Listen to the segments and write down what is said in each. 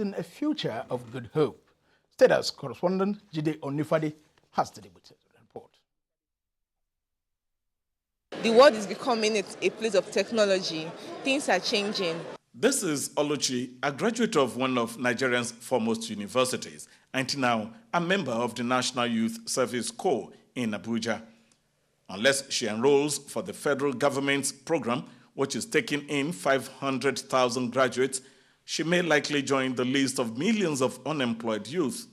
In a future of good hope. State House correspondent Jide Onifade has the report. The world is becoming a place of technology. Things are changing. This is Oluchi, a graduate of one of Nigeria's foremost universities, and now a member of the National Youth Service Corps in Abuja. Unless she enrolls for the federal government's program, which is taking in 500,000 graduates, she may likely join the list of millions of unemployed youth.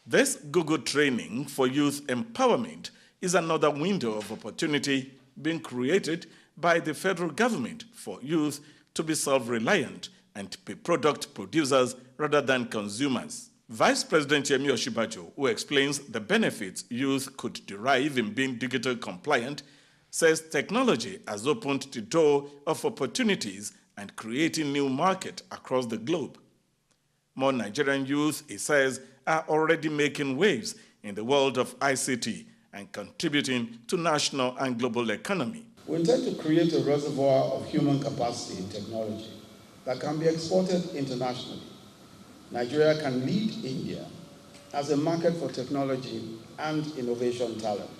This Google training for youth empowerment is another window of opportunity being created by the federal government for youth to be self-reliant and be product producers rather than consumers. Vice President Yemi Oshibajo, who explains the benefits youth could derive in being digital compliant, says technology has opened the door of opportunities and creating new market across the globe. More Nigerian youth, he says, are already making waves in the world of ICT and contributing to national and global economy. We intend to create a reservoir of human capacity in technology that can be exported internationally. Nigeria can lead India as a market for technology and innovation talent.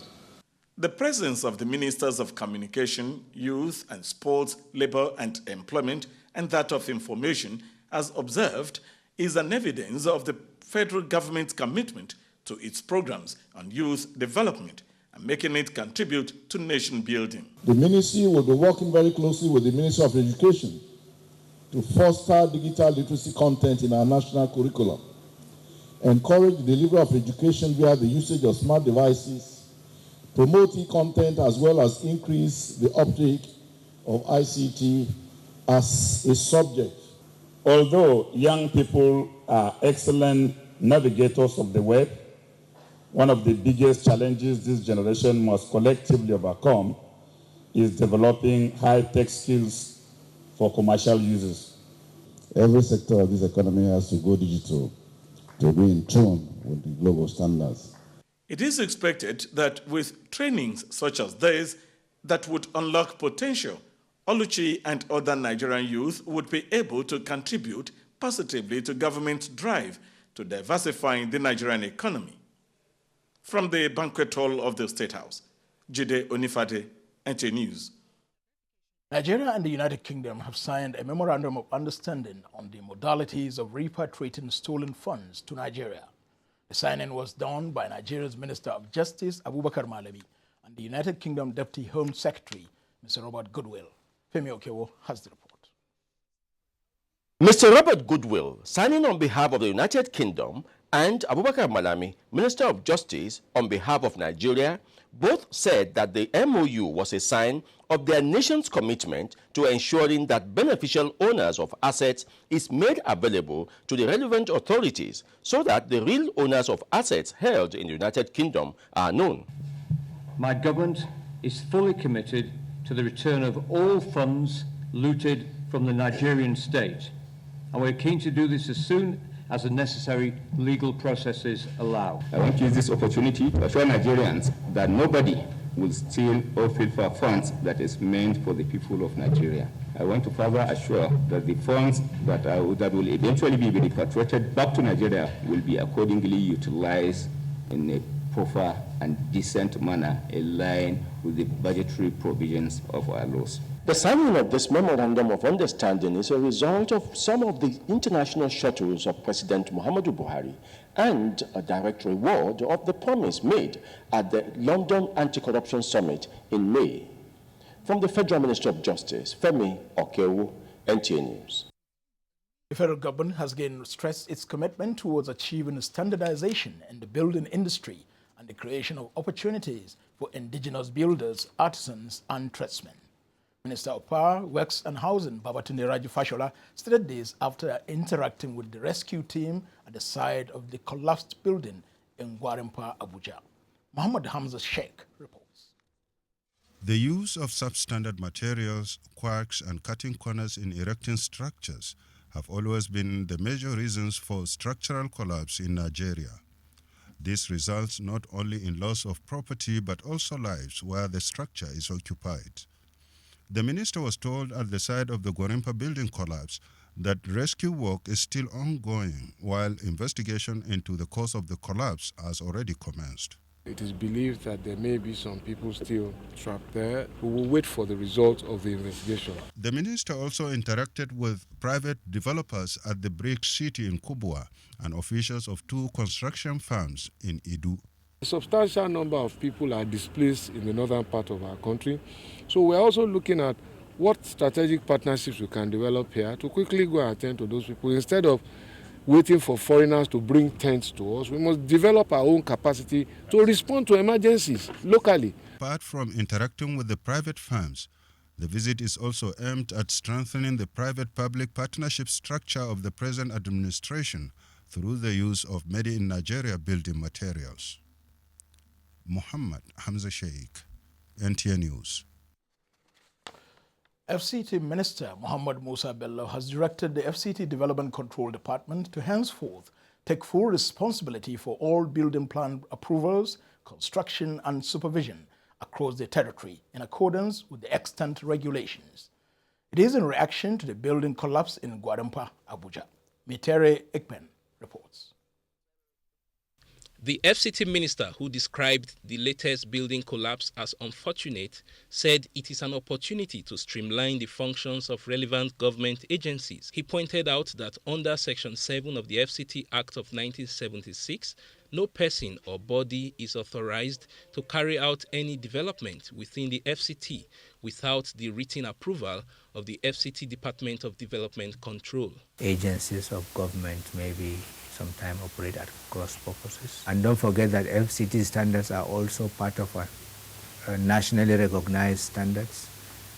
The presence of the Ministers of Communication, Youth and Sports, Labor and Employment, and that of Information, as observed, is an evidence of the federal government's commitment to its programs on youth development and making it contribute to nation building. The ministry will be working very closely with the Ministry of Education to foster digital literacy content in our national curriculum, encourage the delivery of education via the usage of smart devices, promote e-content, as well as increase the uptake of ICT as a subject. Although young people are excellent navigators of the web, one of the biggest challenges this generation must collectively overcome is developing high-tech skills for commercial users. Every sector of this economy has to go digital to be in tune with the global standards. It is expected that with trainings such as this that would unlock potential, Oluchi and other Nigerian youth would be able to contribute positively to government's drive to diversifying the Nigerian economy. From the banquet hall of the State House, Jide Onifade, NTA News. Nigeria and the United Kingdom have signed a memorandum of understanding on the modalities of repatriating stolen funds to Nigeria. The signing was done by Nigeria's Minister of Justice, Abubakar Malami, and the United Kingdom Deputy Home Secretary, Mr. Robert Goodwill. Femi Okewo has the report. Mr. Robert Goodwill, signing on behalf of the United Kingdom, and Abubakar Malami, Minister of Justice, on behalf of Nigeria, both said that the MOU was a sign of their nation's commitment to ensuring that beneficial owners of assets is made available to the relevant authorities so that the real owners of assets held in the United Kingdom are known. My government is fully committed to the return of all funds looted from the Nigerian state, and we're keen to do this as soon as the necessary legal processes allow. I want to use this opportunity to assure Nigerians that nobody will steal or filter funds that is meant for the people of Nigeria. I want to further assure that the funds that will eventually be repatriated back to Nigeria will be accordingly utilized in a proper and decent manner in line with the budgetary provisions of our laws. The signing of this memorandum of understanding is a result of some of the international shuttles of President Muhammadu Buhari and a direct reward of the promise made at the London Anti-Corruption Summit in May. From the Federal Ministry of Justice, Femi Okewo, NTA News. The federal government has again stressed its commitment towards achieving standardization in the building industry and the creation of opportunities for indigenous builders, artisans, and tradesmen. Minister of Power, Works and Housing, Babatunde Raji Fashola, stated this after interacting with the rescue team at the site of the collapsed building in Gwarimpa, Abuja. Muhammad Hamza Sheikh reports. The use of substandard materials, quirks, and cutting corners in erecting structures have always been the major reasons for structural collapse in Nigeria. This results not only in loss of property but also lives where the structure is occupied. The minister was told at the site of the Gwarimpa building collapse that rescue work is still ongoing, while investigation into the cause of the collapse has already commenced. It is believed that there may be some people still trapped there. We will wait for the result of the investigation. The minister also interacted with private developers at the Brick City in Kubwa and officials of 2 construction firms in Idu. A substantial number of people are displaced in the northern part of our country. So we're also looking at what strategic partnerships we can develop here to quickly go and attend to those people. Instead of waiting for foreigners to bring tents to us, we must develop our own capacity to respond to emergencies locally. Apart from interacting with the private firms, the visit is also aimed at strengthening the private-public partnership structure of the present administration through the use of made-in-Nigeria building materials. Muhammad Hamza Sheikh, NTA News. FCT Minister Muhammad Musa Bello has directed the FCT Development Control Department to henceforth take full responsibility for all building plan approvals, construction and supervision across the territory in accordance with the extant regulations. It is in reaction to the building collapse in Gwarampa, Abuja. Mitere Ikpen reports. The FCT minister, who described the latest building collapse as unfortunate, said it is an opportunity to streamline the functions of relevant government agencies. He pointed out that under Section 7 of the FCT Act of 1976, no person or body is authorized to carry out any development within the FCT without the written approval of the FCT Department of Development Control. Agencies of government maybe sometimes operate at cross purposes. And don't forget that FCT standards are also part of a nationally recognized standards,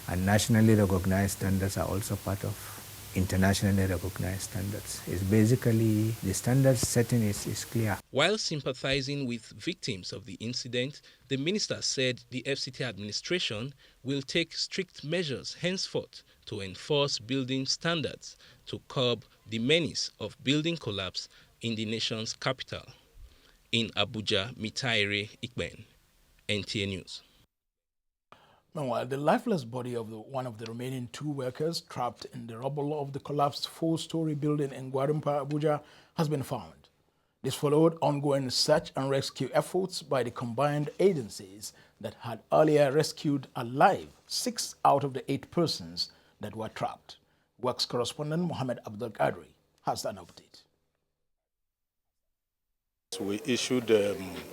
and nationally recognized standards are also part of internationally recognized standards. It's basically the standard setting is clear. While sympathizing with victims of the incident, the minister said the FCT administration will take strict measures henceforth to enforce building standards to curb the menace of building collapse in the nation's capital. In Abuja, Mitaire Ikben, NTA News. Meanwhile, the lifeless body of one of the remaining 2 workers trapped in the rubble of the collapsed 4-story building in Gwarampa, Abuja, has been found. This followed ongoing search and rescue efforts by the combined agencies that had earlier rescued alive 6 out of the 8 persons that were trapped. Works correspondent Mohammed Abdul Qadri has an update. We issued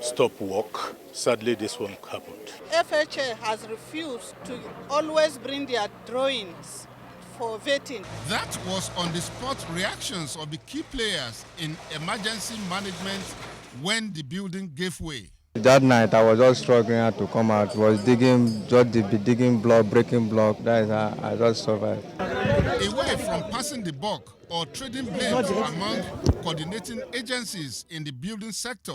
stop work. Sadly, this one happened. FHA has refused to always bring their drawings for vetting. That was on-the-spot reactions of the key players in emergency management when the building gave way. That night, I was just struggling to come out. Was digging block, breaking block. That is how I just survived. Away from passing the buck or trading blame among coordinating agencies in the building sector,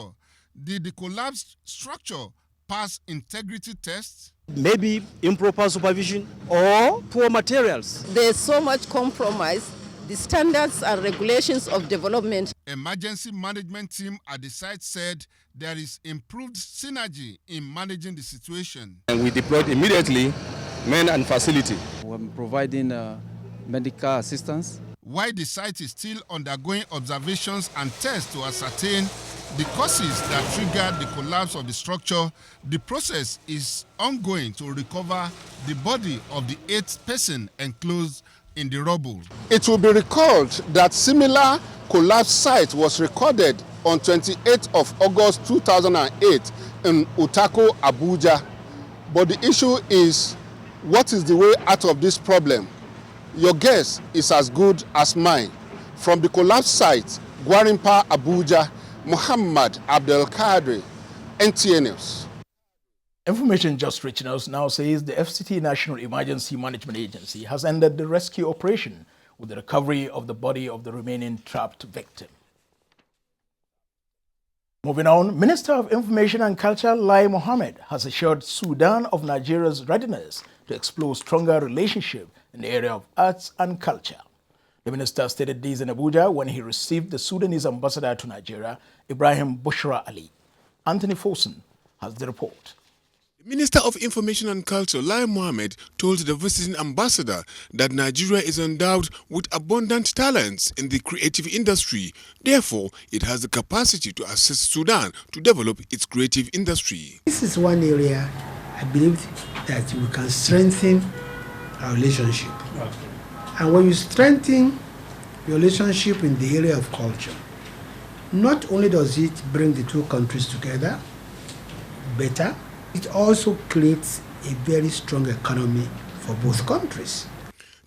did the collapsed structure pass integrity tests? Maybe improper supervision or poor materials. There's so much compromise. The standards and regulations of development. Emergency management team at the site said there is improved synergy in managing the situation. And we deployed immediately men and facility. We're providing medical assistance. While the site is still undergoing observations and tests to ascertain the causes that triggered the collapse of the structure, the process is ongoing to recover the body of the 8th person enclosed in the rubble. It will be recalled that similar collapse site was recorded on 28th of August 2008 in Utako, Abuja. But the issue is, what is the way out of this problem? Your guess is as good as mine. From the collapse site, Gwarampa, Abuja, Muhammad Abdul Qadri, NTA News. Information just reaching us now says the FCT National Emergency Management Agency has ended the rescue operation with the recovery of the body of the remaining trapped victim. Moving on, Minister of Information and Culture Lai Mohammed has assured Sudan of Nigeria's readiness to explore stronger relationship in the area of arts and culture. The minister stated this in Abuja when he received the Sudanese ambassador to Nigeria, Ibrahim Bushra Ali. Anthony Fosun has the report. The Minister of Information and Culture, Lai Mohammed, told the visiting ambassador that Nigeria is endowed with abundant talents in the creative industry. Therefore, it has the capacity to assist Sudan to develop its creative industry. This is one area I believe that we can strengthen our relationship. And when you strengthen your relationship in the area of culture, not only does it bring the two countries together better, it also creates a very strong economy for both countries.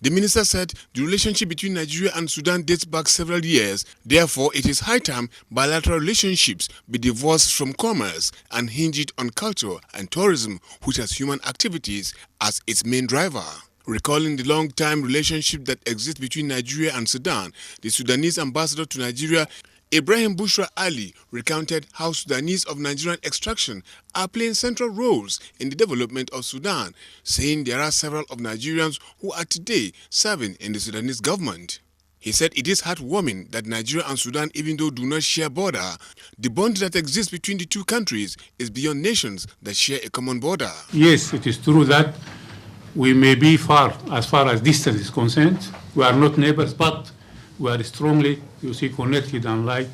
The minister said the relationship between Nigeria and Sudan dates back several years. Therefore, it is high time bilateral relationships be divorced from commerce and hinged on culture and tourism, which has human activities as its main driver. Recalling the long-time relationship that exists between Nigeria and Sudan, the Sudanese ambassador to Nigeria, Ibrahim Bushra Ali, recounted how Sudanese of Nigerian extraction are playing central roles in the development of Sudan, saying there are several of Nigerians who are today serving in the Sudanese government. He said it is heartwarming that Nigeria and Sudan, even though do not share border, the bond that exists between the two countries is beyond nations that share a common border. Yes, it is true that we may be far as distance is concerned. We are not neighbors, but we are strongly, connected and linked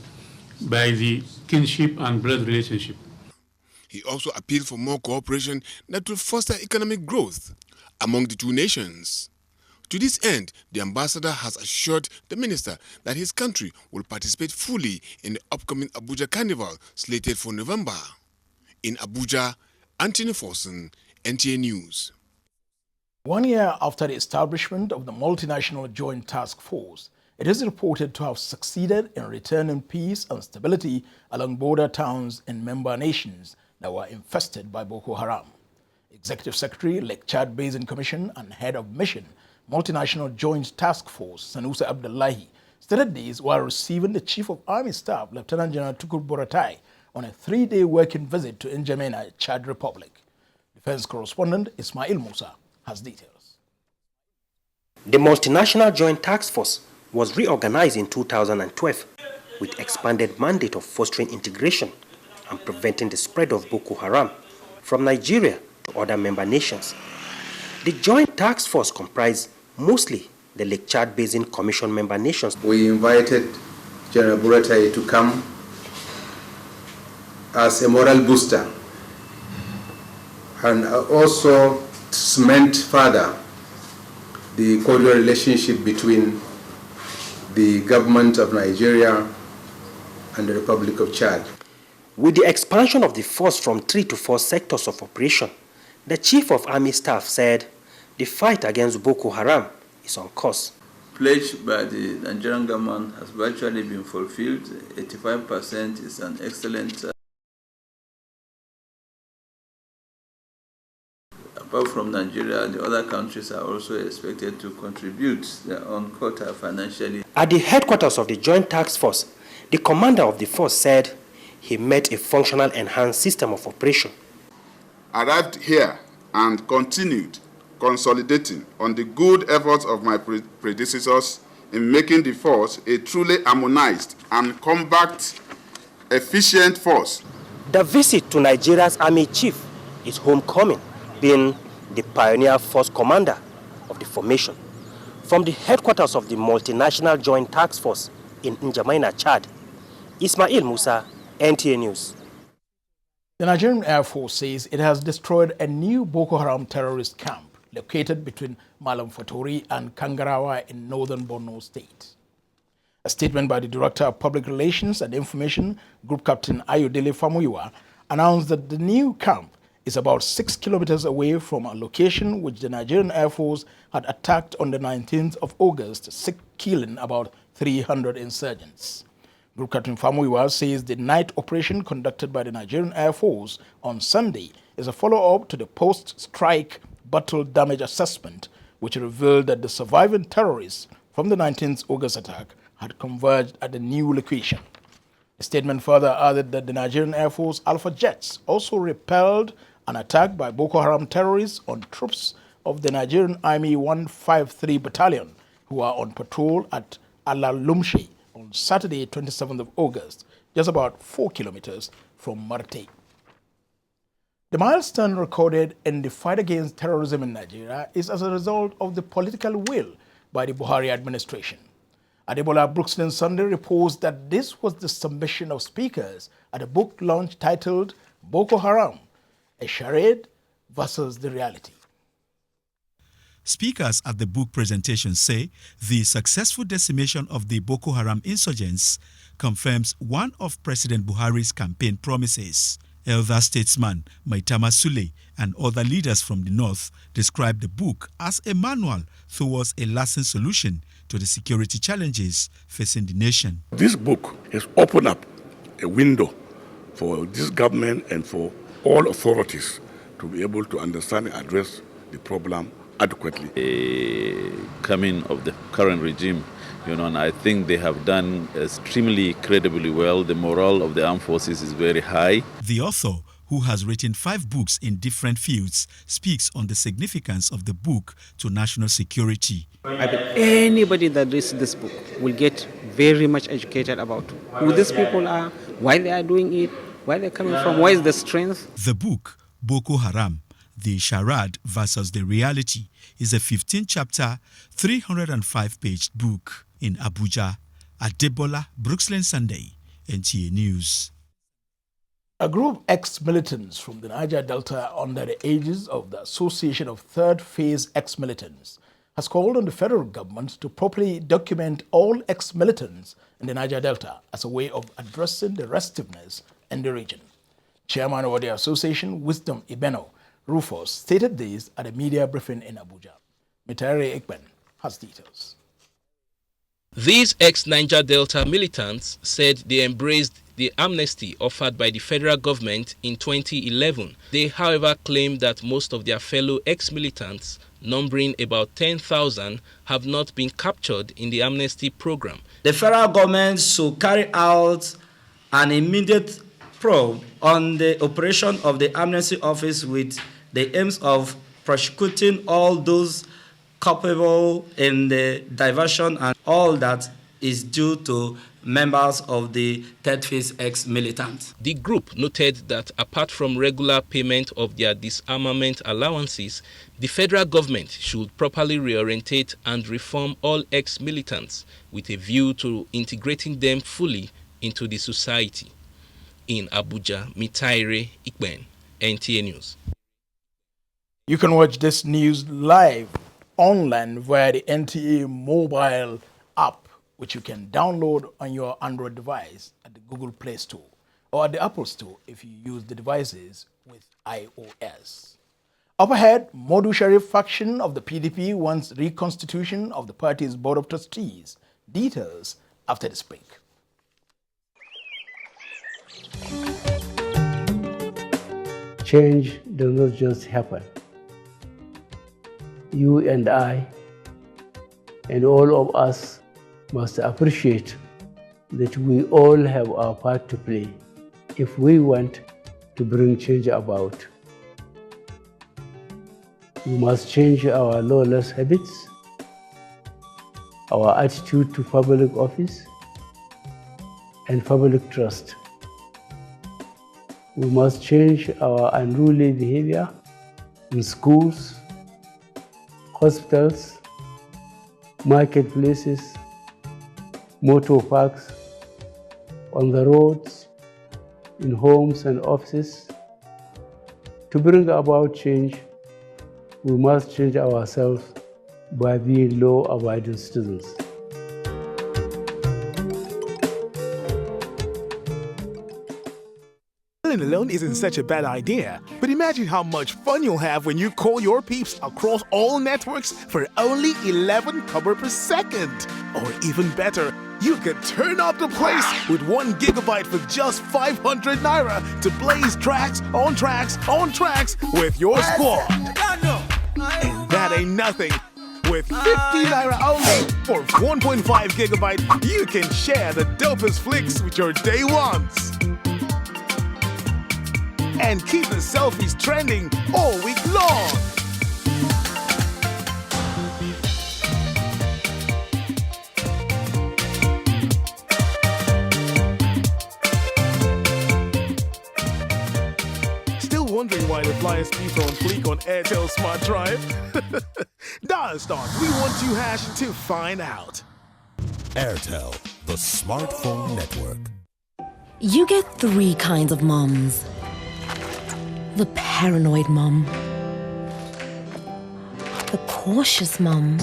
by the kinship and blood relationship. He also appealed for more cooperation that will foster economic growth among the two nations. To this end, the ambassador has assured the minister that his country will participate fully in the upcoming Abuja Carnival slated for November. In Abuja, Anthony Forson, NTA News. 1 year after the establishment of the Multinational Joint Task Force, it is reported to have succeeded in returning peace and stability along border towns in member nations that were infested by Boko Haram. Executive Secretary, Lake Chad Basin Commission and Head of Mission, Multinational Joint Task Force, Sanusi Abdullahi, stated this while receiving the Chief of Army Staff, Lieutenant General Tukur Buratai, on a 3-day working visit to N'Djamena, Chad Republic. Defense correspondent Ismail Musa has details. The Multinational Joint Task Force was reorganized in 2012 with expanded mandate of fostering integration and preventing the spread of Boko Haram from Nigeria to other member nations. The Joint Task Force comprised mostly the Lake Chad Basin Commission member nations. We invited General Buratai to come as a moral booster and also cement further the cordial relationship between the government of Nigeria and the Republic of Chad. With the expansion of the force from 3 to 4 sectors of operation, the Chief of Army Staff said the fight against Boko Haram is on course. Pledged by the Nigerian government has virtually been fulfilled. 85% is an excellent. Apart from Nigeria, the other countries are also expected to contribute their own quota financially. At the headquarters of the Joint Task Force, the commander of the force said he met a functional enhanced system of operation. Arrived here and continued consolidating on the good efforts of my predecessors in making the force a truly harmonized and compact, efficient force. The visit to Nigeria's Army Chief is homecoming, being the pioneer force commander of the formation. From the headquarters of the Multinational Joint Task Force in N'Djamena, Chad, Ismail Musa, NTA News. The Nigerian Air Force says it has destroyed a new Boko Haram terrorist camp located between Malam Fatori and Kangarawa in northern Borno State. A statement by the Director of Public Relations and Information, Group Captain Ayodele Famuyiwa, announced that the new camp is about 6 kilometers away from a location which the Nigerian Air Force had attacked on the 19th of August, killing about 300 insurgents. Group Captain Famuyiwa says the night operation conducted by the Nigerian Air Force on Sunday is a follow-up to the post-strike battle damage assessment, which revealed that the surviving terrorists from the 19th August attack had converged at the new location. The statement further added that the Nigerian Air Force Alpha jets also repelled an attack by Boko Haram terrorists on troops of the Nigerian Army 153 Battalion who are on patrol at Alalumshi on Saturday, 27th of August, just about 4 kilometers from Marte. The milestone recorded in the fight against terrorism in Nigeria is as a result of the political will by the Buhari administration. Adebola Brookston Sunday reports that this was the submission of speakers at a book launch titled Boko Haram, a charade versus the reality. Speakers at the book presentation say the successful decimation of the Boko Haram insurgents confirms one of President Buhari's campaign promises. Elder statesman Maitama Sule and other leaders from the north described the book as a manual towards a lasting solution to the security challenges facing the nation. This book has opened up a window for this government and for all authorities to be able to understand and address the problem adequately. The coming of the current regime, and I think they have done extremely credibly well. The morale of the armed forces is very high. The author, who has written 5 books in different fields, speaks on the significance of the book to national security. I bet anybody that reads this book will get very much educated about who these people are, why they are doing it, where they're coming from, where is the strength. The book, Boko Haram, The Charade versus the Reality, is a 15-chapter, 305-page book. In Abuja, Adebola Brookston Sunday, NTA News. A group of ex-militants from the Niger Delta under the aegis of the Association of Third Phase Ex-Militants has called on the federal government to properly document all ex-militants in the Niger Delta as a way of addressing the restiveness in the region. Chairman of the association, Wisdom Ibeno Rufus, stated this at a media briefing in Abuja. Mitari Ekben has details. These ex-Niger Delta militants said they embraced the amnesty offered by the federal government in 2011. They, however, claim that most of their fellow ex-militants, numbering about 10,000, have not been captured in the amnesty program. The federal government should carry out an immediate probe on the operation of the amnesty office with the aims of prosecuting all those culpable in the diversion and all that is due to members of the Third Phase ex-militants. The group noted that apart from regular payment of their disarmament allowances, the federal government should properly reorientate and reform all ex-militants with a view to integrating them fully into the society. In Abuja, Mitaire Ikben, NTA News. You can watch this news live online via the NTA mobile app, which you can download on your Android device at the Google Play Store or at the Apple Store if you use the devices with iOS. Up ahead, Modu Sharif faction of the PDP wants reconstitution of the party's Board of Trustees. Details after this break. Change does not just happen. You and I and all of us must appreciate that we all have our part to play if we want to bring change about. We must change our lawless habits, our attitude to public office, and public trust. We must change our unruly behavior in schools, hospitals, marketplaces, motor parks, on the roads, in homes and offices. To bring about change, we must change ourselves by being law-abiding citizens. Calling alone isn't such a bad idea, but imagine how much fun you'll have when you call your peeps across all networks for only 11 kobo per second. Or even better, you could turn up the place with 1 gigabyte for just 500 naira to blaze tracks on tracks on tracks with your squad. And that ain't nothing. With 50 naira only for 1.5 gigabyte, you can share the dopest flicks with your day ones. And keep the selfies trending all week long. Still wondering why the flyers keep on fleek on Airtel Smart Drive? Dial *312# to find out. Airtel, the smartphone network. You get 3 kinds of moms. The paranoid mom, the cautious mom,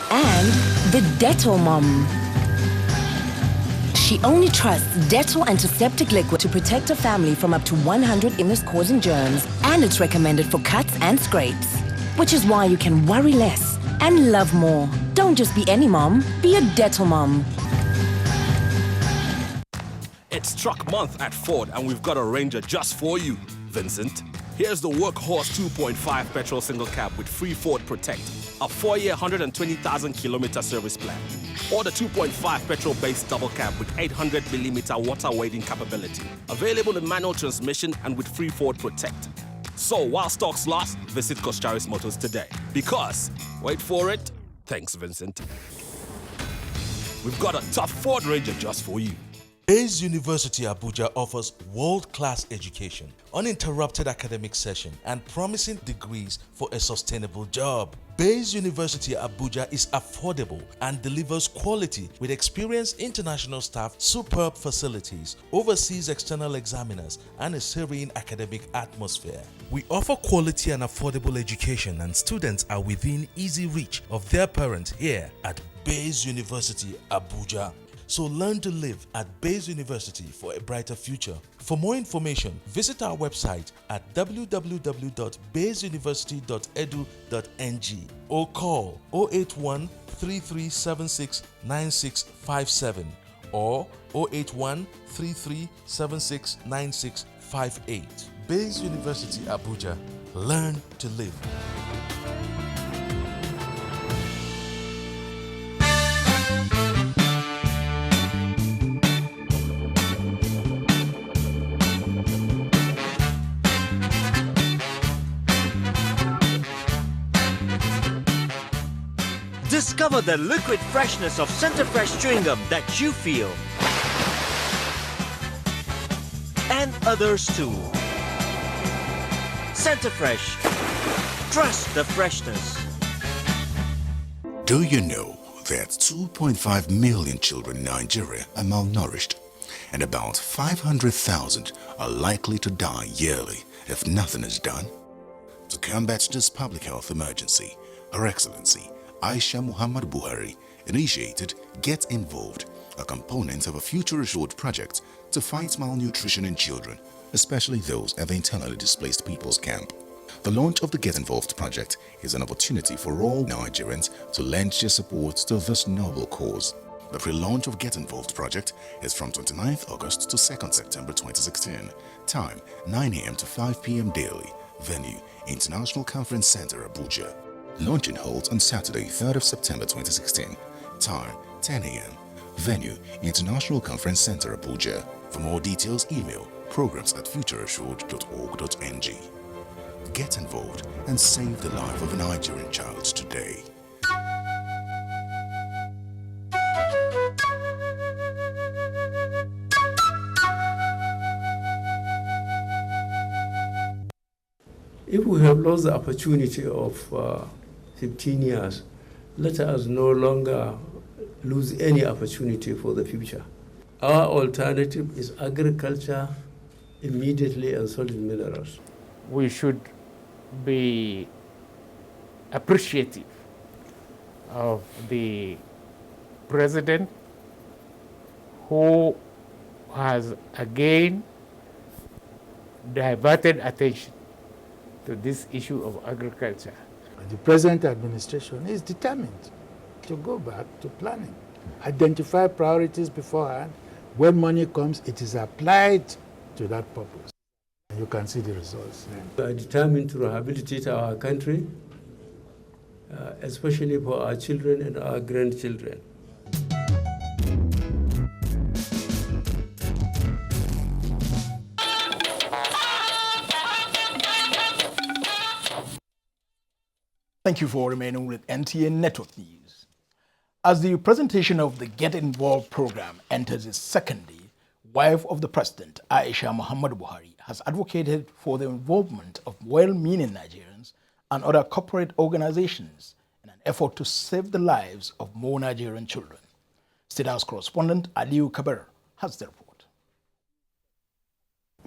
and the Dettol mom. She only trusts Dettol antiseptic liquid to protect her family from up to 100 illness-causing germs, and it's recommended for cuts and scrapes, which is why you can worry less and love more. Don't just be any mom, be a Dettol mom. It's truck month at Ford, and we've got a Ranger just for you, Vincent. Here's the workhorse 2.5 petrol single cab with free Ford Protect, a 4-year, 120,000-kilometer service plan. Or the 2.5 petrol-based double cab with 800mm water wading capability, available in manual transmission and with free Ford Protect. So while stocks last, visit Coscharis Motors today. Because, wait for it, thanks Vincent, we've got a tough Ford Ranger just for you. Bayes University Abuja offers world-class education, uninterrupted academic session, and promising degrees for a sustainable job. Bayes University Abuja is affordable and delivers quality with experienced international staff, superb facilities, overseas external examiners, and a serene academic atmosphere. We offer quality and affordable education, and students are within easy reach of their parents here at Bayes University Abuja. So learn to live at Bayes University for a brighter future. For more information, visit our website at www.bayesuniversity.edu.ng or call 081 3376 9657 or 081 3376 9658. Bayes University Abuja. Learn to live. Discover the liquid freshness of Center Fresh chewing gum that you feel. And others too. Center Fresh. Trust the freshness. Do you know that 2.5 million children in Nigeria are malnourished and about 500,000 are likely to die yearly if nothing is done? To combat this public health emergency, Her Excellency Aisha Muhammad Buhari initiated Get Involved, a component of a future assured project to fight malnutrition in children, especially those at the internally displaced people's camp. The launch of the Get Involved project is an opportunity for all Nigerians to lend their support to this noble cause. The pre-launch of Get Involved project is from 29th August to 2nd September 2016. Time 9 a.m. to 5 p.m. daily. Venue International Conference Center, Abuja. Launching holds on Saturday, 3rd of September 2016. Time 10 a.m. Venue International Conference Center, Abuja. For more details, email programs@futureassured.org.ng. Get involved and save the life of a Nigerian child today. If we have lost the opportunity of 15 years, let us no longer lose any opportunity for the future. Our alternative is agriculture immediately and solid minerals. We should be appreciative of the president who has again diverted attention to this issue of agriculture. The present administration is determined to go back to planning, identify priorities beforehand. When money comes, it is applied to that purpose. You can see the results. We are determined to rehabilitate our country, especially for our children and our grandchildren. Thank you for remaining with NTN Network News. As the presentation of the Get Involved program enters its second day, wife of the president, Aisha Muhammad Buhari, has advocated for the involvement of well-meaning Nigerians and other corporate organizations in an effort to save the lives of more Nigerian children. State House correspondent Aliu Kabir has the report.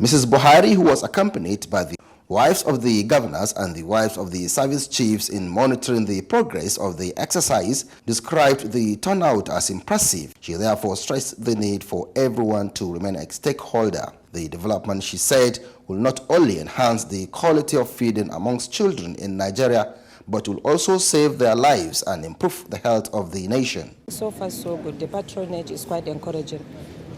Mrs. Buhari, who was accompanied by the wives of the governors and the wives of the service chiefs in monitoring the progress of the exercise, described the turnout as impressive. She therefore stressed the need for everyone to remain a stakeholder. The development, she said, will not only enhance the quality of feeding amongst children in Nigeria, but will also save their lives and improve the health of the nation. So far, so good. The patronage is quite encouraging.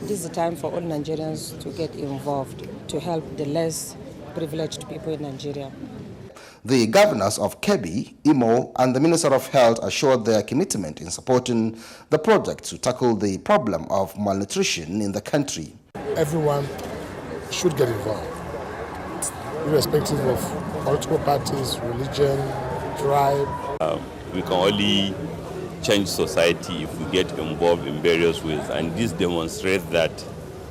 This is the time for all Nigerians to get involved to help the less privileged people in Nigeria. The governors of Kebbi, Imo, and the Minister of Health assured their commitment in supporting the project to tackle the problem of malnutrition in the country. Everyone should get involved, irrespective of political parties, religion, tribe. We can only change society if we get involved in various ways, and this demonstrates that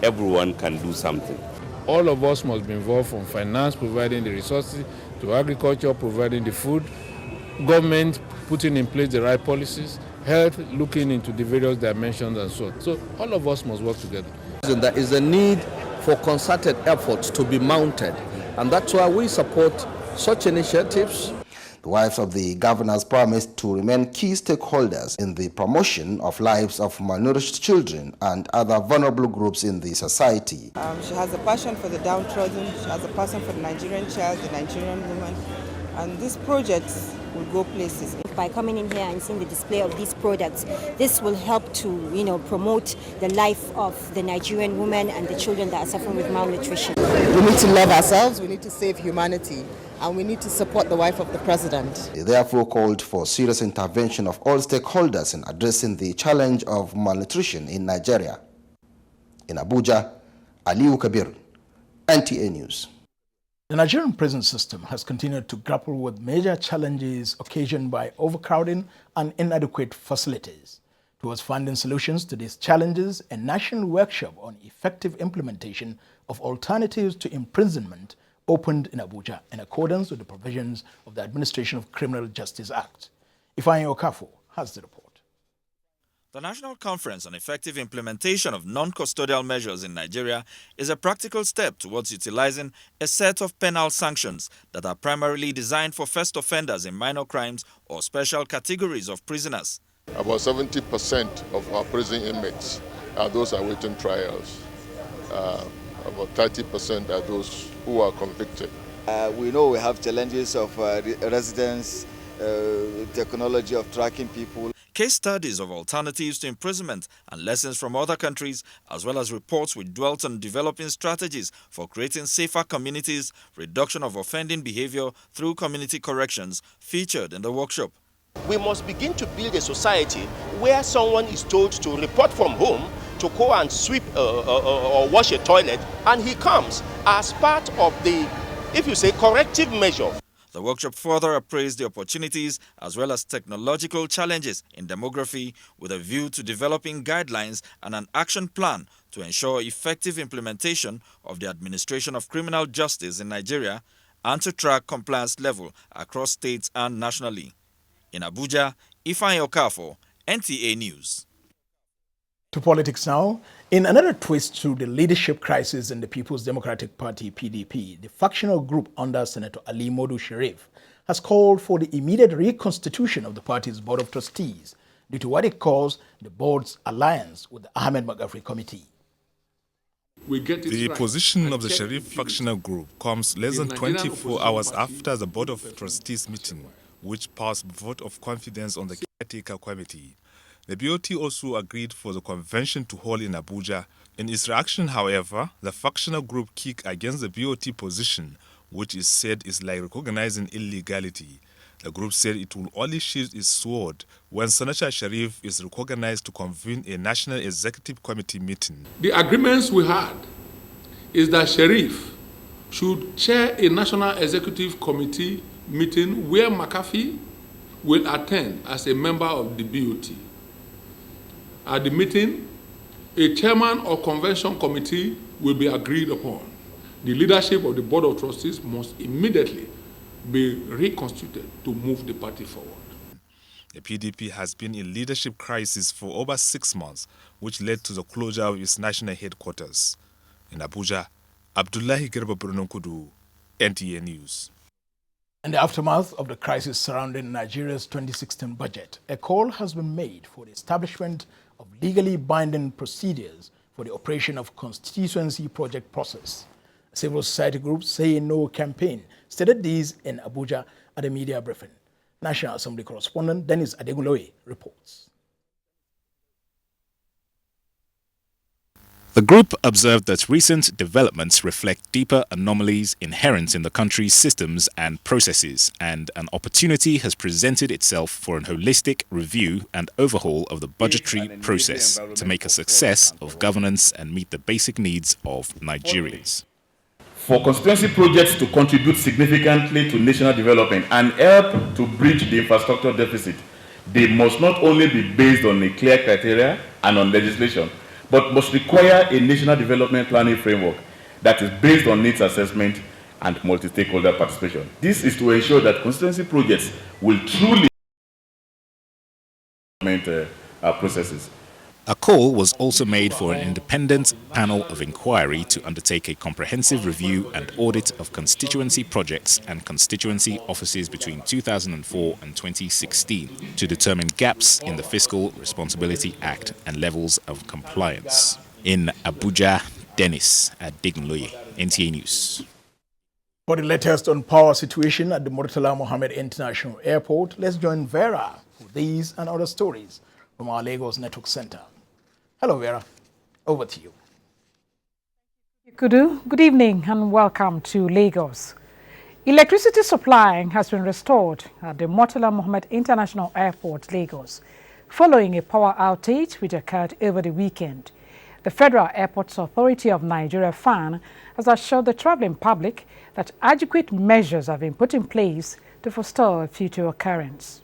everyone can do something. All of us must be involved, from finance, providing the resources, to agriculture, providing the food, government putting in place the right policies, health, looking into the various dimensions and so on. So all of us must work together. There is a need for concerted efforts to be mounted, and that's why we support such initiatives. The wives of the governors promised to remain key stakeholders in the promotion of lives of malnourished children and other vulnerable groups in the society. She has a passion for the downtrodden, she has a passion for the Nigerian child, the Nigerian woman, and these projects will go places. By coming in here and seeing the display of these products, this will help to, promote the life of the Nigerian women and the children that are suffering with malnutrition. We need to love ourselves, we need to save humanity, and we need to support the wife of the president. They therefore called for serious intervention of all stakeholders in addressing the challenge of malnutrition in Nigeria. In Abuja, Aliu Kabir, NTA News. The Nigerian prison system has continued to grapple with major challenges occasioned by overcrowding and inadequate facilities. Towards finding solutions to these challenges, a national workshop on effective implementation of alternatives to imprisonment opened in Abuja in accordance with the provisions of the Administration of Criminal Justice Act. Ifeanyi Okafor has the report. The National Conference on Effective Implementation of Non-Custodial Measures in Nigeria is a practical step towards utilizing a set of penal sanctions that are primarily designed for first offenders in minor crimes or special categories of prisoners. About 70% of our prison inmates are those awaiting trials. About 30% are those who are convicted. We know we have challenges of residence, technology of tracking people. Case studies of alternatives to imprisonment and lessons from other countries, as well as reports which dwelt on developing strategies for creating safer communities, reduction of offending behavior through community corrections, featured in the workshop. We must begin to build a society where someone is told to report from home to go and sweep or wash a toilet, and he comes as part of the, if you say, corrective measure. The workshop further appraised the opportunities as well as technological challenges in demography with a view to developing guidelines and an action plan to ensure effective implementation of the administration of criminal justice in Nigeria and to track compliance level across states and nationally. In Abuja, Ifeanyi Okafor, NTA News. To politics now. In another twist to the leadership crisis in the People's Democratic Party, PDP, the factional group under Senator Ali Modu Sharif has called for the immediate reconstitution of the party's Board of Trustees due to what it calls the board's alliance with the Ahmed Magafri Committee. The position of the Sharif factional group comes less than 24 hours after the Board of Trustees meeting, which passed vote of confidence on the caretaker committee. The BOT also agreed for the convention to hold in Abuja. In its reaction, however, the factional group kicked against the BOT position, which is said is like recognizing illegality. The group said it will only sheathe its sword when Senator Sharif is recognized to convene a National Executive Committee meeting. The agreements we had is that Sharif should chair a National Executive Committee meeting where McAfee will attend as a member of the BOT. At the meeting, a chairman or convention committee will be agreed upon. the leadership of the Board of Trustees must immediately be reconstituted to move the party forward. The PDP has been in leadership crisis for over 6 months, which led to the closure of its national headquarters. In Abuja, Abdullahi Gerba Kudu, NTA News. In the aftermath of the crisis surrounding Nigeria's 2016 budget, a call has been made for the establishment of legally binding procedures for the operation of Constituency project process. A civil society group Say No campaign stated these in Abuja at a media briefing. National Assembly correspondent Dennis Adeguloye reports. The group observed that recent developments reflect deeper anomalies inherent in the country's systems and processes, and an opportunity has presented itself for an holistic review and overhaul of the budgetary process to make a success of governance and meet the basic needs of Nigerians. For constituency projects to contribute significantly to national development and help to bridge the infrastructure deficit, they must not only be based on a clear criteria and on legislation, but must require a national development planning framework that is based on needs assessment and multi-stakeholder participation. This is to ensure that constituency projects will truly processes. A call was also made for an independent panel of inquiry to undertake a comprehensive review and audit of constituency projects and constituency offices between 2004 and 2016 to determine gaps in the Fiscal Responsibility Act and levels of compliance. In Abuja, Dennis Adeguloye, NTA News. For the latest on power situation at the Murtala Mohammed International Airport, let's join Vera for these and other stories from our Lagos Network Center. Hello, Vera. Over to you. Good evening and welcome to Lagos. Electricity supply has been restored at the Murtala Mohammed International Airport, Lagos, following a power outage which occurred over the weekend. The Federal Airports Authority of Nigeria, FAN, has assured the traveling public that adequate measures have been put in place to forestall a future occurrence.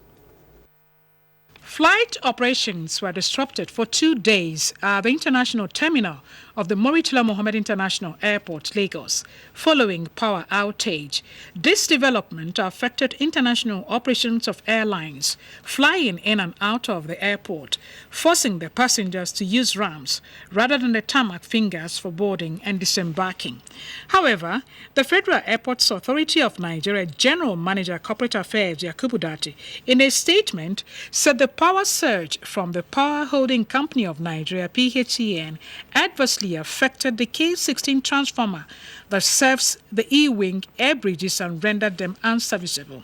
Flight operations were disrupted for 2 days at the international terminal of the Murtala Mohammed International Airport, Lagos, following power outage. This development affected international operations of airlines flying in and out of the airport, forcing the passengers to use ramps rather than the tarmac fingers for boarding and disembarking. However, the Federal Airports Authority of Nigeria General Manager Corporate Affairs Yakubu Dati, in a statement, said the power surge from the Power Holding Company of Nigeria, PHCN, adversely affected the K16 transformer that serves the E-wing air bridges and rendered them unserviceable.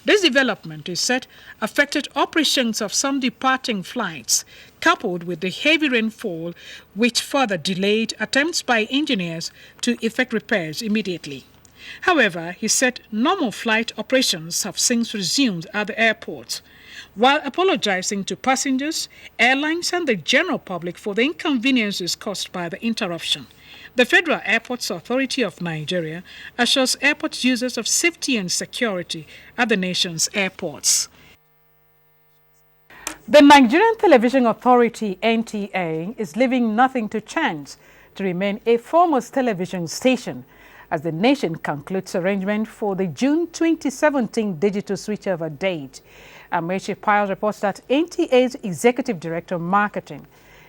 This development, is said, affected operations of some departing flights, coupled with the heavy rainfall, which further delayed attempts by engineers to effect repairs immediately. However, he said normal flight operations have since resumed at the airport. While apologizing to passengers, airlines and the general public for the inconveniences caused by the interruption, the Federal Airports Authority of Nigeria assures airport users of safety and security at the nation's airports. The Nigerian Television Authority, NTA, is leaving nothing to chance to remain a foremost television station as the nation concludes arrangement for the June 2017 digital switchover date. Amechi Piles reports that NTA's Executive Director of Marketing,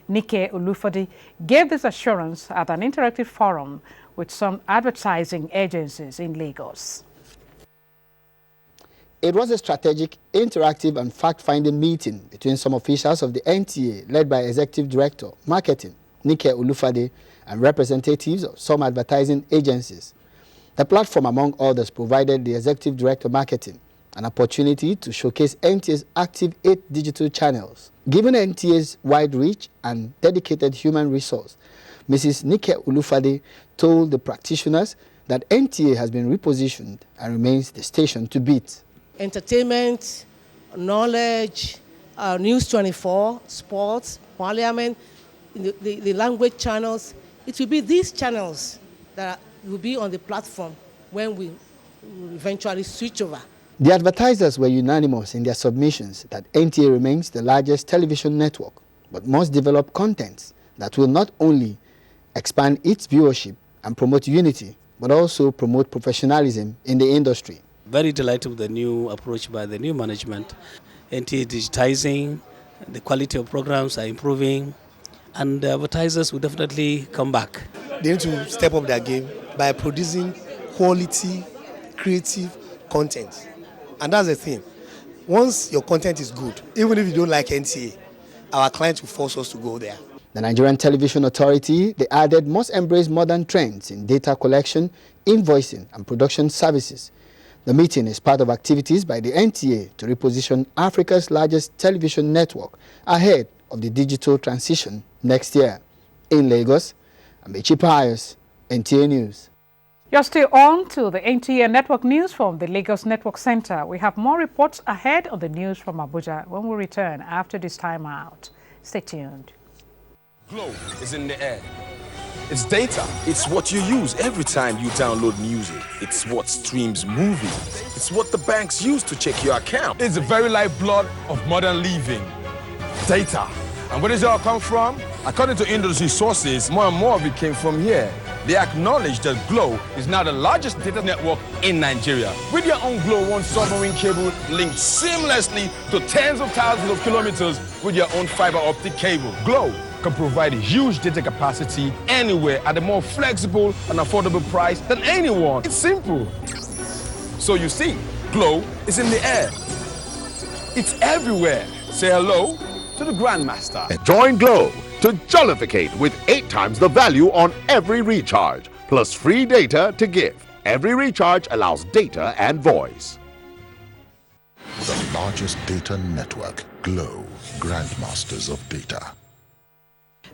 Nike Olufade, gave this assurance at an interactive forum with some advertising agencies in Lagos. It was a strategic, interactive and fact-finding meeting between some officials of the NTA led by Executive Director, Marketing, Nike Olufade, and representatives of some advertising agencies. The platform, among others, provided the Executive Director, Marketing, an opportunity to showcase NTA's active 8 digital channels. Given NTA's wide reach and dedicated human resource, Mrs. Nike Olufade told the practitioners that NTA has been repositioned and remains the station to beat. Entertainment, knowledge, News 24, sports, parliament, the language channels. It will be these channels that will be on the platform when we eventually switch over. The advertisers were unanimous in their submissions that NTA remains the largest television network, but must develop contents that will not only expand its viewership and promote unity, but also promote professionalism in the industry. Very delighted with the new approach by the new management. NTA digitizing, the quality of programs are improving, and the advertisers will definitely come back. They need to step up their game by producing quality, creative content. And that's the thing. Once your content is good, even if you don't like NTA, our clients will force us to go there. The Nigerian Television Authority, they added, must embrace modern trends in data collection, invoicing, and production services. The meeting is part of activities by the NTA to reposition Africa's largest television network ahead of the digital transition next year. In Lagos, Amechi Pius, NTA News. You're still on to the NTA Network News from the Lagos Network Center. We have more reports ahead of the news from Abuja when we return after this time out. Stay tuned. Glow is in the air. It's data. It's what you use every time you download music. It's what streams movies. It's what the banks use to check your account. It's the very lifeblood of modern living. Data. And where does it all come from? According to industry sources, more and more of it came from here. They acknowledge that Glow is now the largest data network in Nigeria. With your own Glow One submarine cable linked seamlessly to tens of thousands of kilometers with your own fiber optic cable. Glow can provide a huge data capacity anywhere at a more flexible and affordable price than anyone. It's simple. So you see, Glow is in the air. It's everywhere. Say hello to the Grandmaster. Join Glow to jollificate with 8 times the value on every recharge, plus free data to give. Every recharge allows data and voice. The largest data network, Glow, Grandmasters of Data.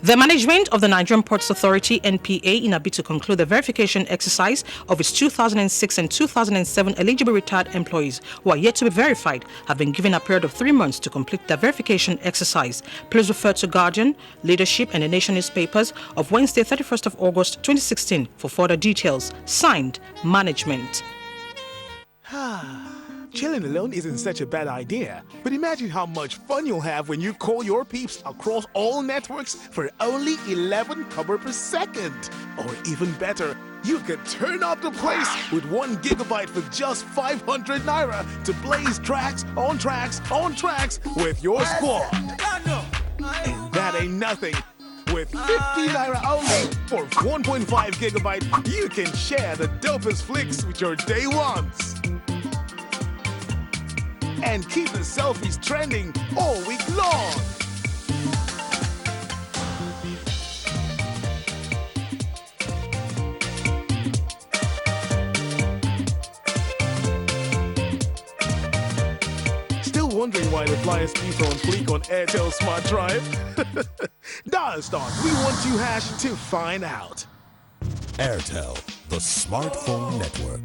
The management of the Nigerian Ports Authority, NPA, in a bid to conclude the verification exercise of its 2006 and 2007 eligible retired employees who are yet to be verified, have been given a period of 3 months to complete the verification exercise. Please refer to Guardian, Leadership, and the Nation newspapers of Wednesday, 31st of August 2016 for further details. Signed, Management. Chilling alone isn't such a bad idea, but imagine how much fun you'll have when you call your peeps across all networks for only 11 kobo per second. Or even better, you could turn up the place with 1 gigabyte for just 500 naira to blaze tracks on tracks on tracks with your squad. And that ain't nothing. With 50 naira only for 1.5 gigabyte, you can share the dopest flicks with your day ones. And keep the selfies trending all week long. Still wondering why the flyers keep on fleek on Airtel Smart Drive? Dial *312# to find out. Airtel, the smartphone network.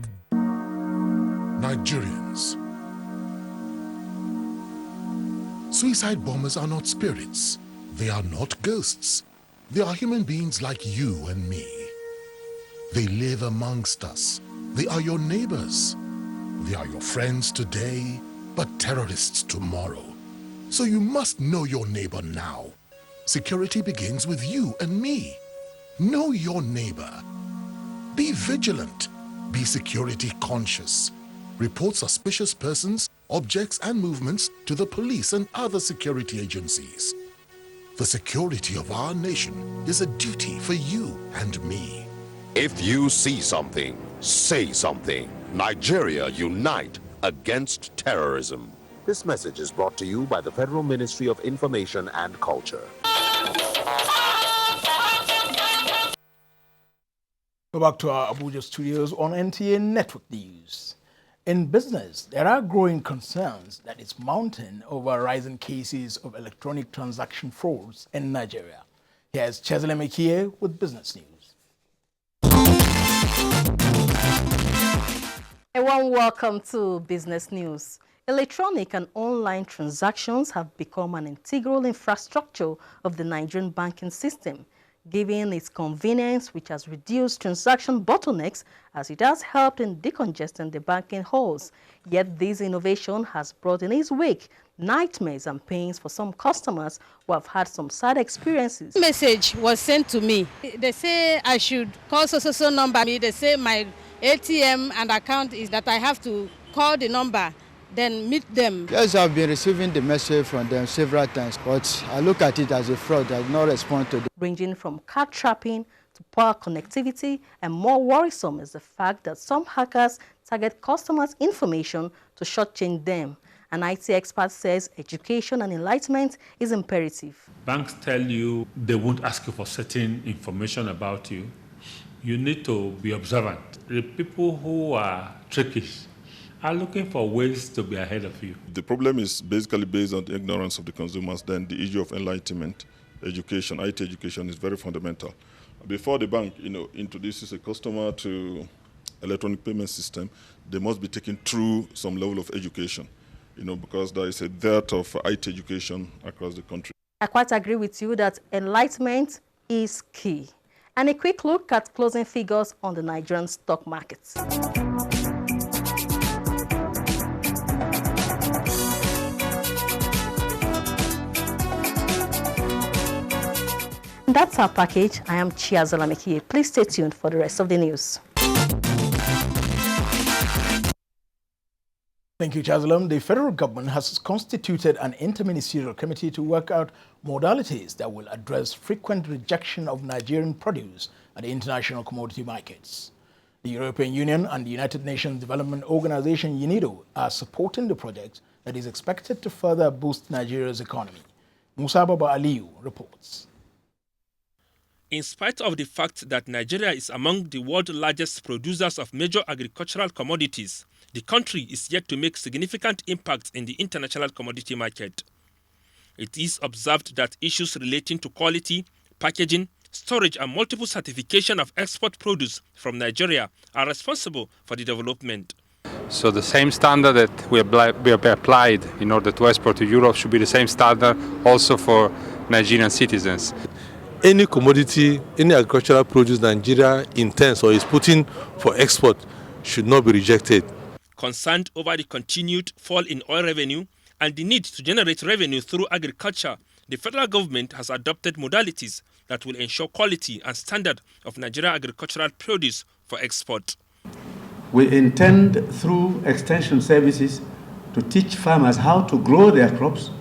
Nigerians. Suicide bombers are not spirits. They are not ghosts. They are human beings like you and me. They live amongst us. They are your neighbors. They are your friends today, but terrorists tomorrow. So you must know your neighbor now. Security begins with you and me. Know your neighbor. Be vigilant. Be security conscious. Report suspicious persons, objects, and movements to the police and other security agencies. The security of our nation is a duty for you and me. If you see something, say something. Nigeria unite against terrorism. This message is brought to you by the Federal Ministry of Information and Culture. Go back to our Abuja studios on NTA Network News. In business, there are growing concerns that it's mounting over rising cases of electronic transaction frauds in Nigeria. Here's Chesile Mekie with business news. A warm welcome to business news. Electronic and online transactions have become an integral infrastructure of the Nigerian banking system. given its convenience, which has reduced transaction bottlenecks as it has helped in decongesting the banking halls. Yet this innovation has brought in its wake nightmares and pains for some customers who have had some sad experiences. Message was sent to me. They say I should call so number. They say my ATM and account is that I have to call the number, then meet them. Yes, I've been receiving the message from them several times, but I look at it as a fraud. I do not respond to them. Ranging from card trapping to poor connectivity, and more worrisome is the fact that some hackers target customers' information to shortchange them. An IT expert says education and enlightenment is imperative. Banks tell you they won't ask you for certain information about you. You need to be observant. The people who are tricky are looking for ways to be ahead of you. The problem is basically based on the ignorance of the consumers. Then the issue of enlightenment, education, IT education is very fundamental. Before the bank, introduces a customer to electronic payment system, they must be taken through some level of education, because there is a dearth of IT education across the country. I quite agree with you that enlightenment is key. And a quick look at closing figures on the Nigerian stock markets. That's our package. I am Chiazola Mekie. Please stay tuned for the rest of the news. Thank you, Chazalam. The federal government has constituted an interministerial committee to work out modalities that will address frequent rejection of Nigerian produce at the international commodity markets. The European Union and the United Nations Development Organization, UNIDO, are supporting the project that is expected to further boost Nigeria's economy. Musa Baba Aliyu reports. In spite of the fact that Nigeria is among the world's largest producers of major agricultural commodities, the country is yet to make significant impacts in the international commodity market. It is observed that issues relating to quality, packaging, storage and multiple certification of export produce from Nigeria are responsible for the development. So the same standard that we applied in order to export to Europe should be the same standard also for Nigerian citizens. Any commodity, any agricultural produce Nigeria intends or is putting for export should not be rejected. Concerned over the continued fall in oil revenue and the need to generate revenue through agriculture, the federal government has adopted modalities that will ensure quality and standard of Nigerian agricultural produce for export. We intend, through extension services, to teach farmers how to grow their crops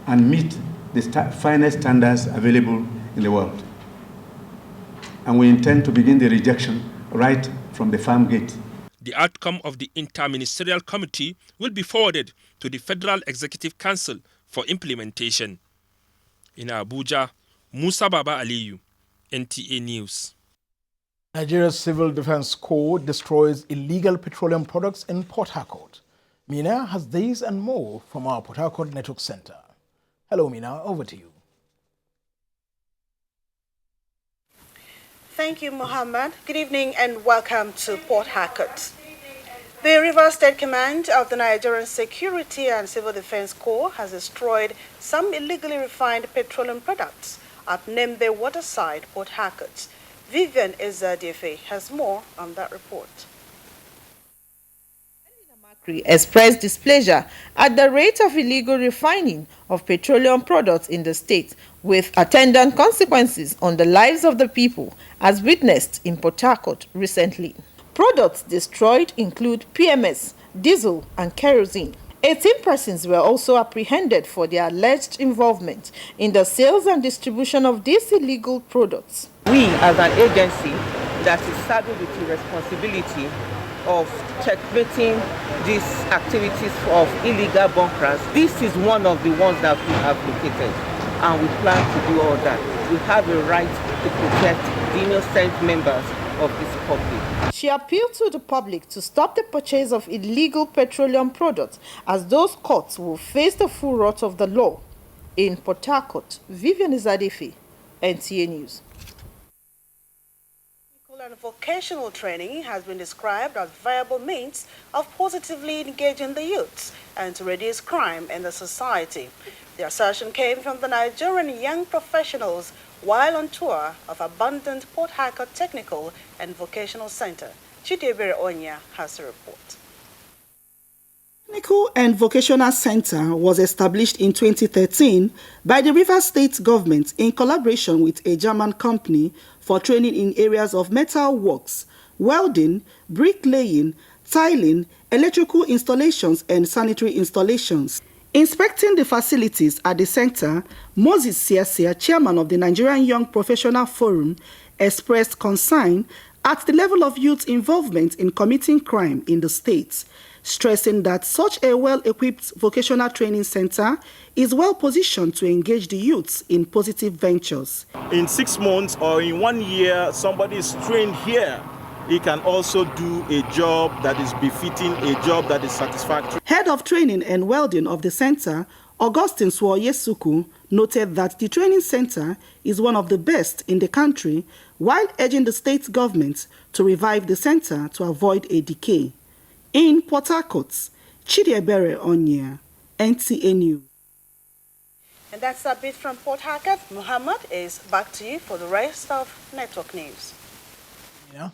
and meet the finest standards available in the world. And we intend to begin the rejection right from the farm gate. The outcome of the Interministerial Committee will be forwarded to the Federal Executive Council for implementation. In Abuja, Musa Baba Aliyu, NTA News. Nigeria's Civil Defense Corps destroys illegal petroleum products in Port Harcourt. Mina has these and more from our Port Harcourt Network Center. Hello, Mina, over to you. Thank you, Mohammed. Good evening and welcome to Port Harcourt. The River State Command of the Nigerian Security and Civil Defense Corps has destroyed some illegally refined petroleum products at Nembe Waterside, Port Harcourt. Vivian Ezadiefe has more on that report. Expressed displeasure at the rate of illegal refining of petroleum products in the state, with attendant consequences on the lives of the people, as witnessed in Port Harcourt recently. Products destroyed include PMS, diesel, and kerosene. 18 persons were also apprehended for their alleged involvement in the sales and distribution of these illegal products. We, as an agency that is saddled with the responsibility of checkmating these activities of illegal bunkers, this is one of the ones that we have located, and we plan to do all that. We have a right to protect the innocent members of this public. She appealed to the public to stop the purchase of illegal petroleum products, as those caught will face the full wrath of the law. In Port Harcourt, Vivian Izadefe, NTA News. And vocational training has been described as viable means of positively engaging the youths and to reduce crime in the society. The assertion came from the Nigerian young professionals while on tour of abandoned Port Harcourt Technical and Vocational Center. Chidebere Onya has the report. Technical and Vocational Center was established in 2013 by the Rivers State government in collaboration with a German company for training in areas of metal works, welding, bricklaying, tiling, electrical installations and sanitary installations. Inspecting the facilities at the center, Moses Siasia, chairman of the Nigerian Young Professional Forum, expressed concern at the level of youth involvement in committing crime in the state, stressing that such a well-equipped vocational training center is well-positioned to engage the youths in positive ventures. In 6 months or in 1 year, somebody is trained here. He can also do a job that is befitting, a job that is satisfactory. Head of Training and Welding of the center, Augustine Swoyesuku, noted that the training center is one of the best in the country, while urging the state government to revive the center to avoid a decay. In Port Harcourt, Chidebere Onya, NTA News. And that's a bit from Port Harcourt. Muhammad is back to you for the rest of Network News. Yeah.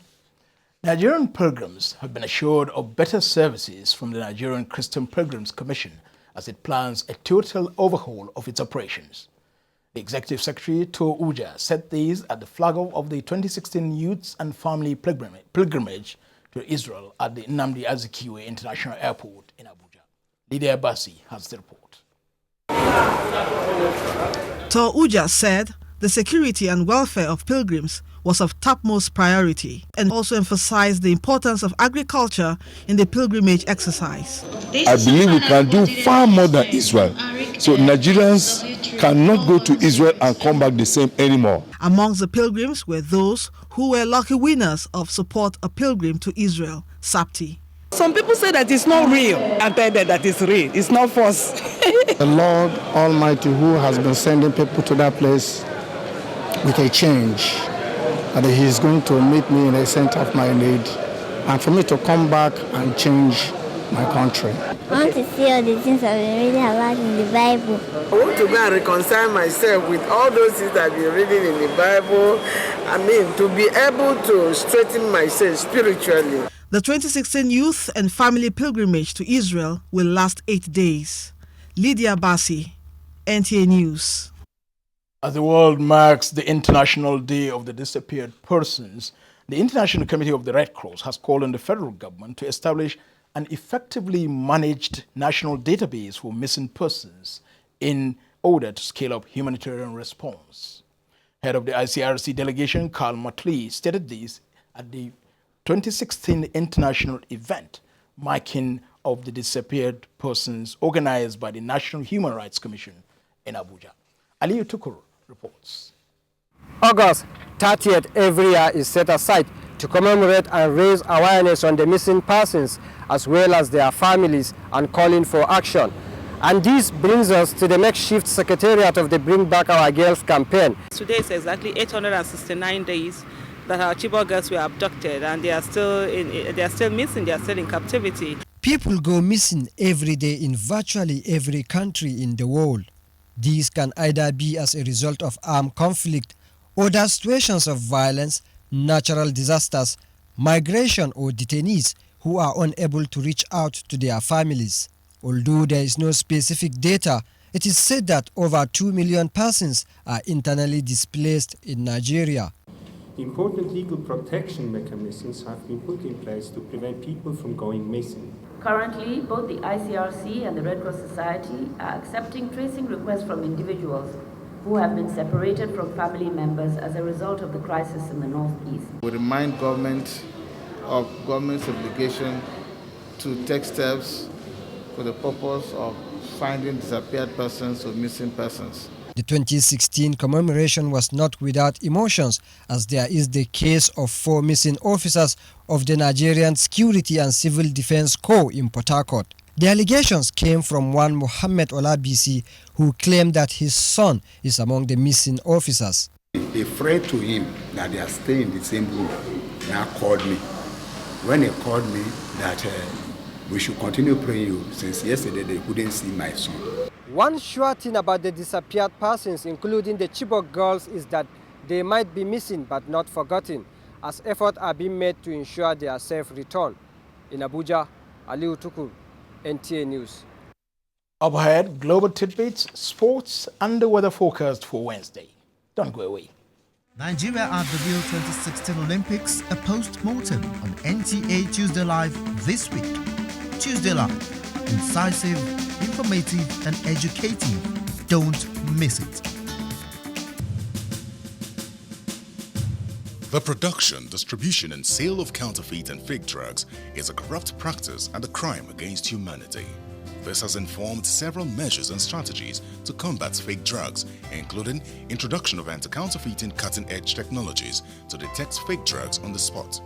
Nigerian pilgrims have been assured of better services from the Nigerian Christian Pilgrims Commission as it plans a total overhaul of its operations. The Executive Secretary, Tor Uja, said these at the flag-off of the 2016 Youths and Family Pilgrimage to Israel at the Nnamdi Azikiwe International Airport in Abuja. Lydia Bassi has the report. Tor Uja said the security and welfare of pilgrims was of topmost priority and also emphasized the importance of agriculture in the pilgrimage exercise. I believe we can do far more than Israel. So Nigerians cannot go to Israel and come back the same anymore. Amongst the pilgrims were those who were lucky winners of Support a Pilgrim to Israel, SAPTI. Some people say that it's not real, and tell them that it's real. It's not false. The Lord Almighty, who has been sending people to that place with a change, and He is going to meet me in the center of my need, and for me to come back and change my country. I want to see all the things I've been reading about in the Bible. I want to go and reconcile myself with all those things I've been reading in the Bible. I mean, to be able to strengthen myself spiritually. The 2016 Youth and Family Pilgrimage to Israel will last 8 days. Lydia Bassi, NTA News. As the world marks the International Day of the Disappeared Persons, the International Committee of the Red Cross has called on the federal government to establish an effectively managed national database for missing persons in order to scale up humanitarian response. Head of the ICRC delegation, Carl Matley, stated this at the 2016 international event marking of the disappeared persons organized by the National Human Rights Commission in Abuja. Aliyu Tukur reports. August 30th every year is set aside to commemorate and raise awareness on the missing persons as well as their families and calling for action. And this brings us to the makeshift secretariat of the Bring Back Our Girls campaign. Today is exactly 869 days that our Chibok girls were abducted, and they are still missing, they are still in captivity. People go missing every day in virtually every country in the world. These can either be as a result of armed conflict, other situations of violence, natural disasters, migration or detainees who are unable to reach out to their families. Although there is no specific data, it is said that over 2 million persons are internally displaced in Nigeria. Important legal protection mechanisms have been put in place to prevent people from going missing. Currently, both the ICRC and the Red Cross Society are accepting tracing requests from individuals who have been separated from family members as a result of the crisis in the Northeast. We remind government of government's obligation to take steps for the purpose of finding disappeared persons or missing persons. The 2016 commemoration was not without emotions, as there is the case of 4 missing officers of the Nigerian Security and Civil Defense Corps in Port Harcourt. The allegations came from one Mohammed Olabisi, who claimed that his son is among the missing officers. A friend to him that they are staying in the same room now called me. When he called me that we should continue praying you, since yesterday they couldn't see my son. One sure thing about the disappeared persons, including the Chibok girls, is that they might be missing but not forgotten, as efforts are being made to ensure their safe return. In Abuja, Aliu Tukur, NTA News. Up ahead, global tidbits, sports, and the weather forecast for Wednesday. Don't go away. Nigeria at the Rio 2016 Olympics, a post-mortem on NTA Tuesday Live this week. Tuesday Live, incisive, informative, and educative. Don't miss it. The production, distribution, and sale of counterfeit and fake drugs is a corrupt practice and a crime against humanity. This has informed several measures and strategies to combat fake drugs, including introduction of anti-counterfeiting cutting-edge technologies to detect fake drugs on the spot.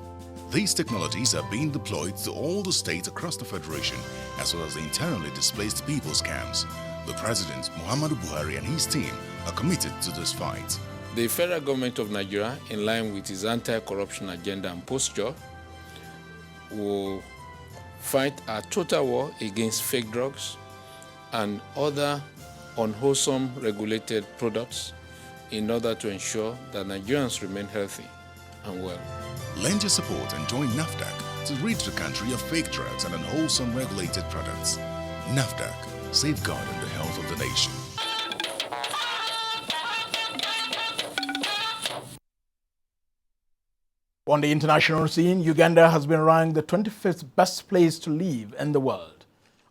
These technologies are being deployed to all the states across the Federation, as well as the internally displaced people's camps. The President, Muhammadu Buhari, and his team are committed to this fight. The federal government of Nigeria, in line with its anti-corruption agenda and posture, will fight a total war against fake drugs and other unwholesome regulated products in order to ensure that Nigerians remain healthy and well. Lend your support and join NAFDAC to rid the country of fake drugs and unwholesome regulated products. NAFDAC, safeguarding the health of the nation. On the international scene, Uganda has been ranked the 25th best place to live in the world.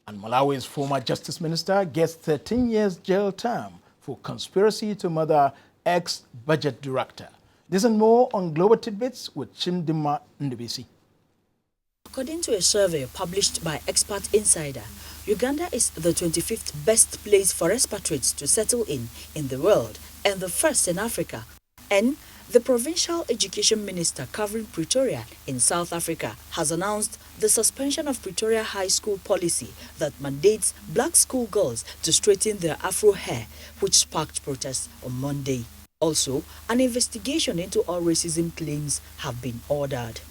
And Malawi's former justice minister gets 13 years jail term for conspiracy to murder ex-budget director. This and more on Global Tidbits with Chimdima Ndubisi. According to a survey published by Expert Insider, Uganda is the 25th best place for expatriates to settle in the world and the first in Africa. And the provincial education minister covering Pretoria in South Africa has announced the suspension of Pretoria High School policy that mandates black schoolgirls to straighten their afro hair, which sparked protests on Monday. Also, an investigation into all racism claims have been ordered.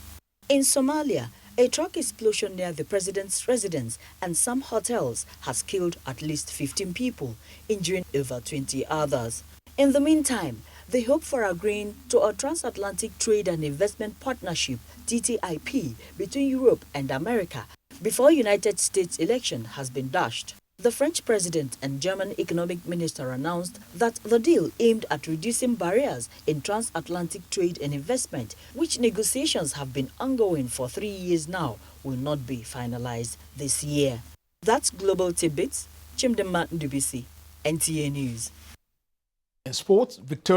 In Somalia, a truck explosion near the president's residence and some hotels has killed at least 15 people, injuring over 20 others. In the meantime, the hope for agreeing to a transatlantic trade and investment partnership, TTIP, between Europe and America before United States election has been dashed. The French president and German economic minister announced that the deal aimed at reducing barriers in transatlantic trade and investment, which negotiations have been ongoing for 3 years now, will not be finalized this year. That's Global Tidbits. Chimdema Ndubisi, NTA News. In sports, Victoria